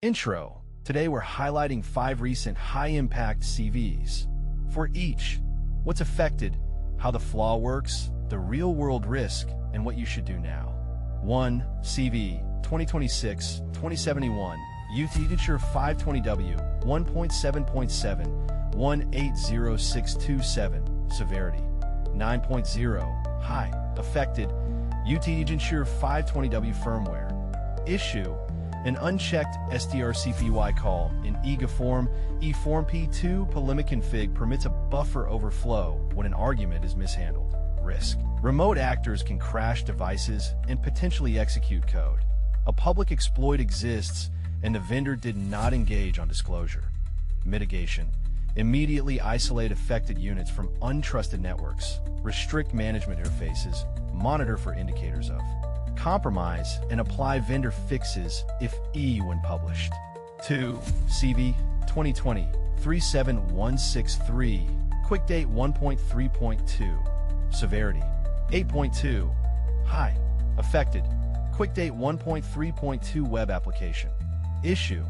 Intro. Today we're highlighting 5 recent high-impact CVs. For each, what's affected, how the flaw works, the real-world risk, and what you should do now. 1. CV 2026-2071 UTIGnature 520W 1.7.7 180627 Severity 9.0 High. Affected UTIGnature 520W firmware. Issue: an unchecked strcpy call in EGA-form E-form P2 polemic config permits a buffer overflow when an argument is mishandled. Risk: remote actors can crash devices and potentially execute code. A public exploit exists and the vendor did not engage on disclosure. Mitigation: immediately isolate affected units from untrusted networks, restrict management interfaces, monitor for indicators of compromise, and apply vendor fixes if E when published. 2. CV 2020-37163 Quick Date 1.3.2 Severity 8.2 High. Affected Quick Date 1.3.2 Web application. Issue: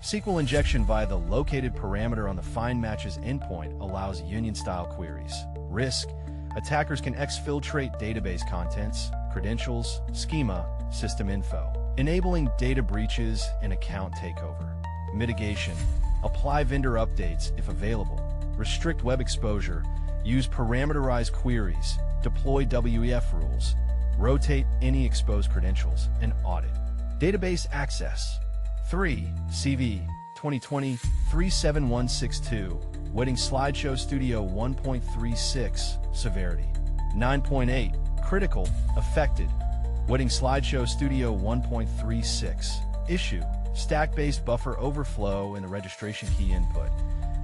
SQL injection via the located parameter on the find matches endpoint allows union-style queries. Risk: attackers can exfiltrate database contents, credentials, schema, system info, enabling data breaches and account takeover. Mitigation: apply vendor updates if available, restrict web exposure, use parameterized queries, deploy WEF rules, rotate any exposed credentials, and audit database access. 3. CV 2020-37162 Wedding Slideshow Studio 1.36 Severity 9.8 Critical. Affected Wedding Slideshow Studio 1.36 Issue: stack-based buffer overflow in the registration key input.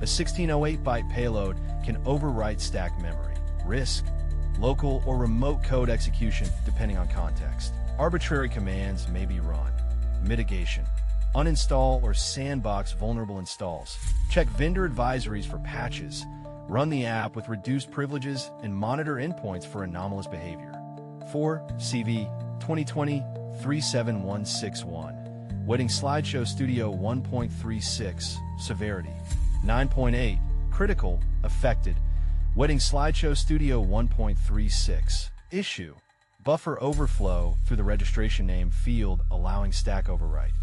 A 1608-byte payload can overwrite stack memory. Risk: local or remote code execution depending on context. Arbitrary commands may be run. Mitigation: uninstall or sandbox vulnerable installs. Check vendor advisories for patches. Run the app with reduced privileges and monitor endpoints for anomalous behavior. 4. CV 2020-37161 Wedding Slideshow Studio 1.36 Severity 9.8 Critical. Affected Wedding Slideshow Studio 1.36 Issue: buffer overflow through the registration name field allowing stack overwrite.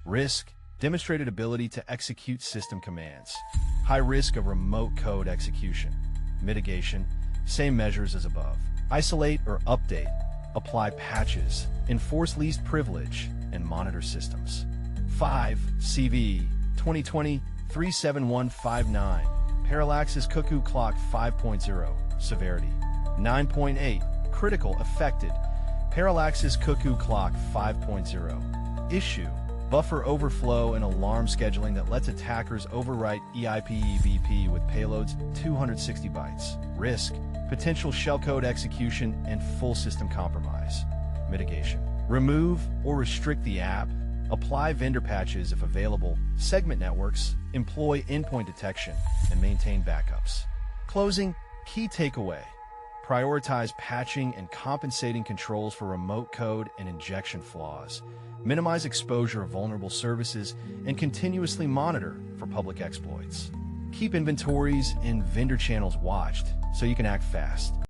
Risk: demonstrated ability to execute system commands. High risk of remote code execution. Mitigation: same measures as above. Isolate or update, apply patches, enforce least privilege, and monitor systems. 5. CV 2020-37159 Parallaxes Cuckoo Clock 5.0 Severity 9.8 Critical. Affected Parallaxes Cuckoo Clock 5.0 Issue: buffer overflow and alarm scheduling that lets attackers overwrite EIP/EVP with payloads 260 bytes. Risk: potential shellcode execution and full system compromise. Mitigation: remove or restrict the app, apply vendor patches if available, segment networks, employ endpoint detection, and maintain backups. Closing. Key takeaway: prioritize patching and compensating controls for remote code and injection flaws. Minimize exposure of vulnerable services and continuously monitor for public exploits. Keep inventories and vendor channels watched so you can act fast.